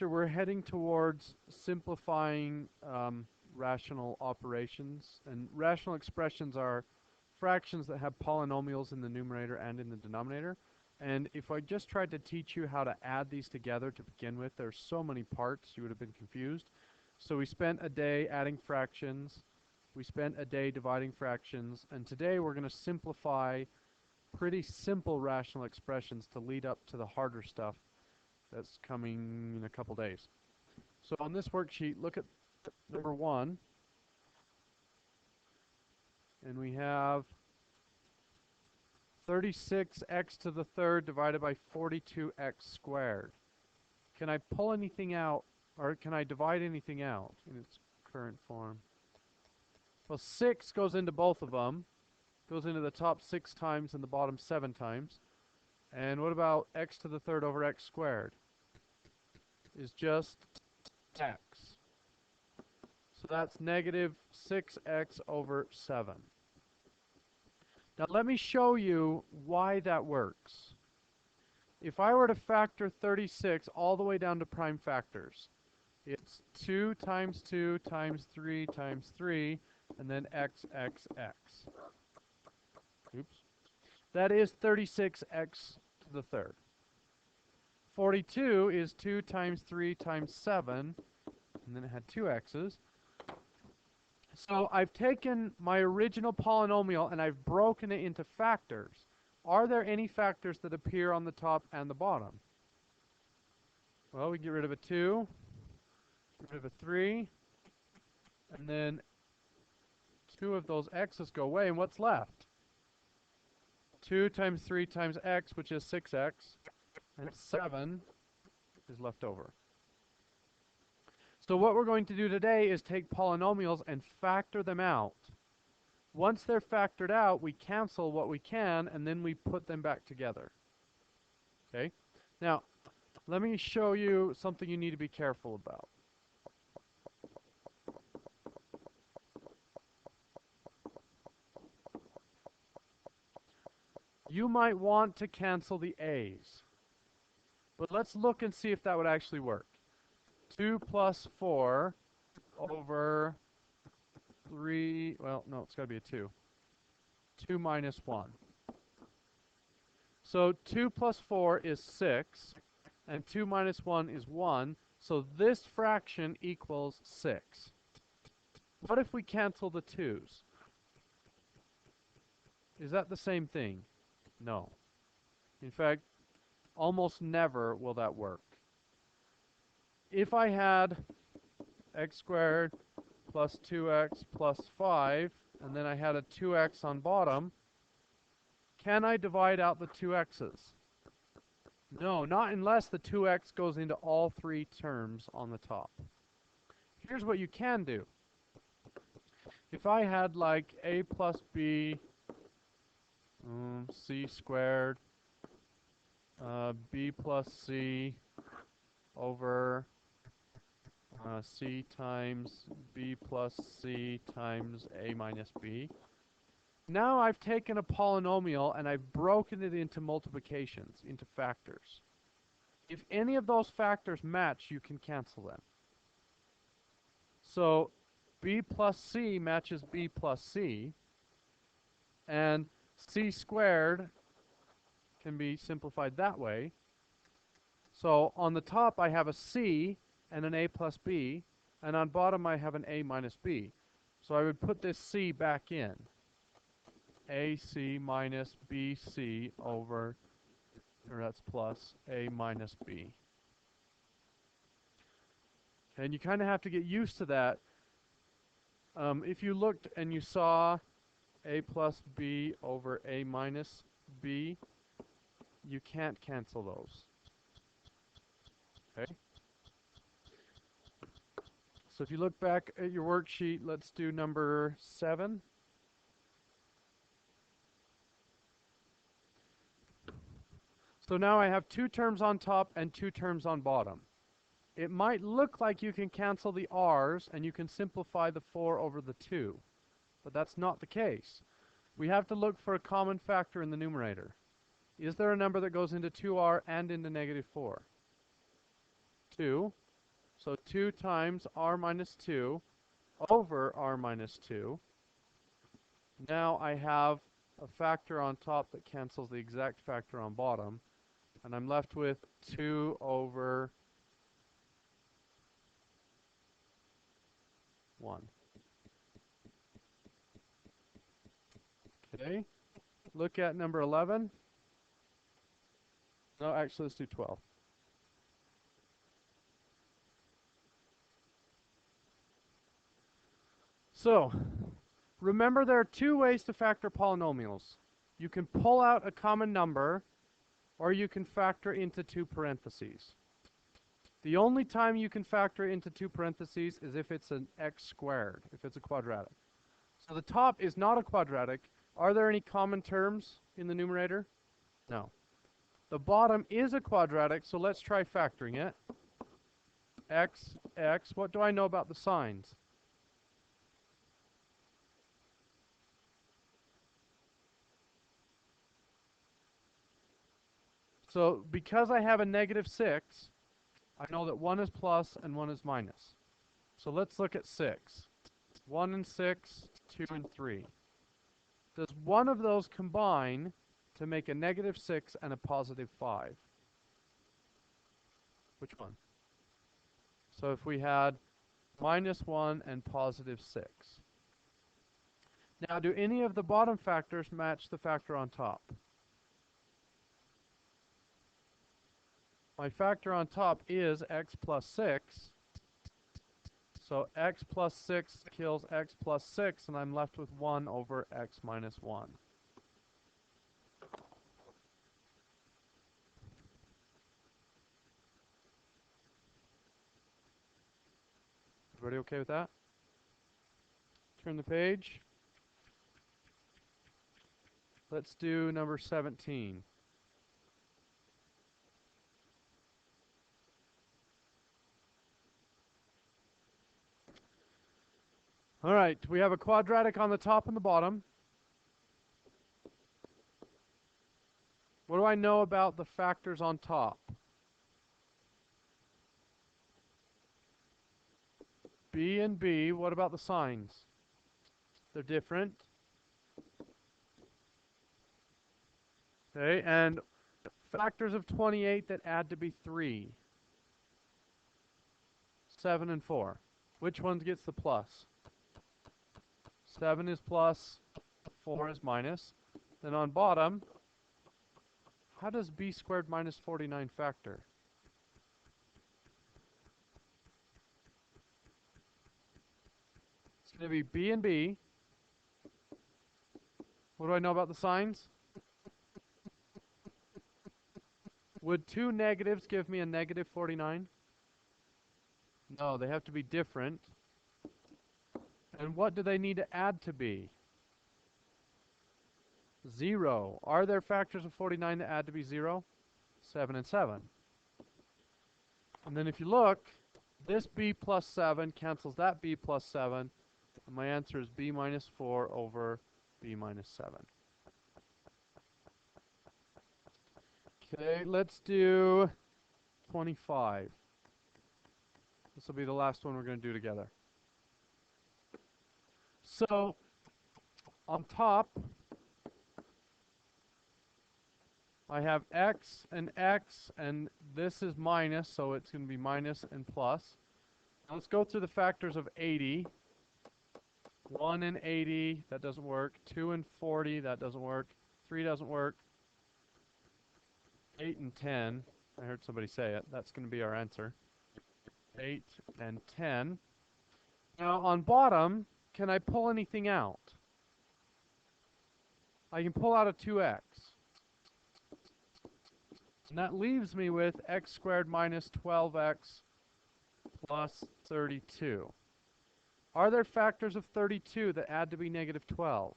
we're heading towards simplifying rational operations. And rational expressions are fractions that have polynomials in the numerator and in the denominator. And if I just tried to teach you how to add these together to begin with, there's so many parts, you would have been confused. So we spent a day adding fractions. We spent a day dividing fractions. And today we're going to simplify pretty simple rational expressions to lead up to the harder stuff that's coming in a couple days. So on this worksheet, look at number 1. And we have 36x to the third divided by 42x squared. Can I pull anything out, or can I divide anything out in its current form? Well, 6 goes into both of them. Goes into the top 6 times and the bottom 7 times. And what about x to the third over x squared? Is just x. So that's negative 6x over 7. Now let me show you why that works. If I were to factor 36 all the way down to prime factors, it's 2 times 2 times 3 times 3, and then x, x, x. Oops. That is 36x to the third. 42 is 2 times 3 times 7, and then it had 2 x's. So I've taken my original polynomial and I've broken it into factors. Are there any factors that appear on the top and the bottom? Well, we get rid of a 2, get rid of a 3, and then 2 of those x's go away, and what's left? 2 times 3 times x, which is 6x, and 7 is left over. So what we're going to do today is take polynomials and factor them out. Once they're factored out, we cancel what we can, and then we put them back together. Okay? Now, let me show you something you need to be careful about. You might want to cancel the a's. But let's look and see if that would actually work. 2 plus 4 over 3, well, no, it's got to be a 2. 2 minus 1. So 2 plus 4 is 6, and 2 minus 1 is 1, so this fraction equals 6. What if we cancel the 2's? Is that the same thing? No. In fact, almost never will that work. If I had x squared plus 2x plus 5, and then I had a 2x on bottom, can I divide out the 2x's? No, not unless the 2x goes into all 3 terms on the top. Here's what you can do. If I had like a plus b, c squared, b plus c over c times b plus c times a minus b. Now I've taken a polynomial and I've broken it into multiplications, into factors. If any of those factors match, you can cancel them. So b plus c matches b plus c, and c squared can be simplified that way. So on the top I have a c and an a plus b, and on bottom I have an a minus b. So I would put this c back in. AC minus BC over, or that's plus A minus B. And you kind of have to get used to that. If you looked and you saw A plus B over A minus B, you can't cancel those. Okay? So if you look back at your worksheet, let's do number 7. So now I have 2 terms on top and 2 terms on bottom. It might look like you can cancel the r's and you can simplify the 4 over the 2, but that's not the case. We have to look for a common factor in the numerator. Is there a number that goes into 2r and into negative 4? 2. So 2 times r minus 2 over r minus 2. Now I have a factor on top that cancels the exact factor on bottom. And I'm left with 2 over 1. Okay. Look at number 11. No, actually, let's do 12. So, remember there are two ways to factor polynomials. You can pull out a common number, or you can factor into two parentheses. The only time you can factor into two parentheses is if it's an x squared, if it's a quadratic. So the top is not a quadratic. Are there any common terms in the numerator? No. The bottom is a quadratic, so let's try factoring it. X, x. What do I know about the signs? So because I have a negative 6, I know that 1 is plus and 1 is minus. So let's look at 6. 1 and 6, 2 and 3. Does one of those combine to make a negative 6 and a positive 5? Which one? So if we had minus 1 and positive 6. Now, do any of the bottom factors match the factor on top? My factor on top is x plus 6. So x plus 6 kills x plus 6, and I'm left with 1 over x minus 1. Everybody okay with that? Turn the page. Let's do number 17. All right, we have a quadratic on the top and the bottom. What do I know about the factors on top? B and B, what about the signs? They're different. Okay, and factors of 28 that add to be 3. 7 and 4. Which one gets the plus? 7 is plus, 4 is minus. Then on bottom, how does b squared minus 49 factor? It's going to be b and b. What do I know about the signs? Would two negatives give me a negative 49? No, they have to be different. And what do they need to add to b? 0. Are there factors of 49 that add to be 0? 7 and 7. And then if you look, this b plus 7 cancels that b plus 7. And my answer is b minus 4 over b minus 7. Okay, let's do 25. This will be the last one we're going to do together. So, on top, I have x, and this is minus, so it's going to be minus and plus. Now let's go through the factors of 80. 1 and 80, that doesn't work. 2 and 40, that doesn't work. 3 doesn't work. 8 and 10, I heard somebody say it. That's going to be our answer. 8 and 10. Now on bottom, can I pull anything out? I can pull out a 2x. And that leaves me with x squared minus 12x plus 32. Are there factors of 32 that add to be negative 12?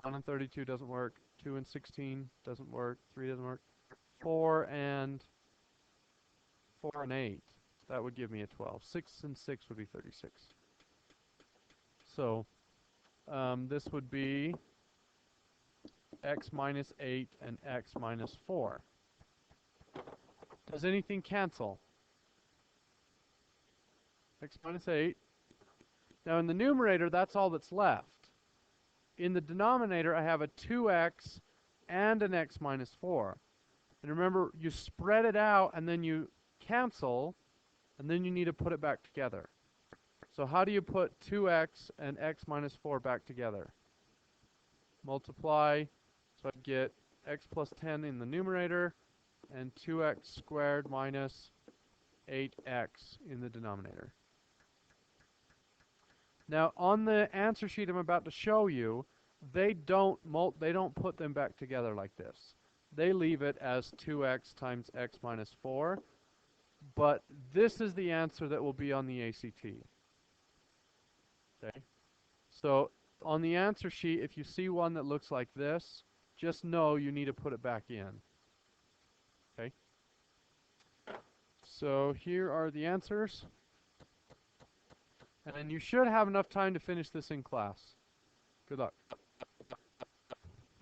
One and 32 doesn't work. 2 and 16 doesn't work. 3 doesn't work. 4 and 8. That would give me a 12. 6 and 6 would be 36. So this would be x minus 8 and x minus 4. Does anything cancel? X minus 8. Now in the numerator, that's all that's left. In the denominator, I have a 2x and an x minus 4. And remember, you spread it out and then you cancel, and then you need to put it back together. So how do you put 2x and x minus 4 back together? Multiply, so I get x plus 10 in the numerator, and 2x squared minus 8x in the denominator. Now, on the answer sheet I'm about to show you, they don't put them back together like this. They leave it as 2x times x minus 4, but this is the answer that will be on the ACT. Okay? So, on the answer sheet, if you see one that looks like this, just know you need to put it back in. Okay? So, here are the answers. And you should have enough time to finish this in class. Good luck.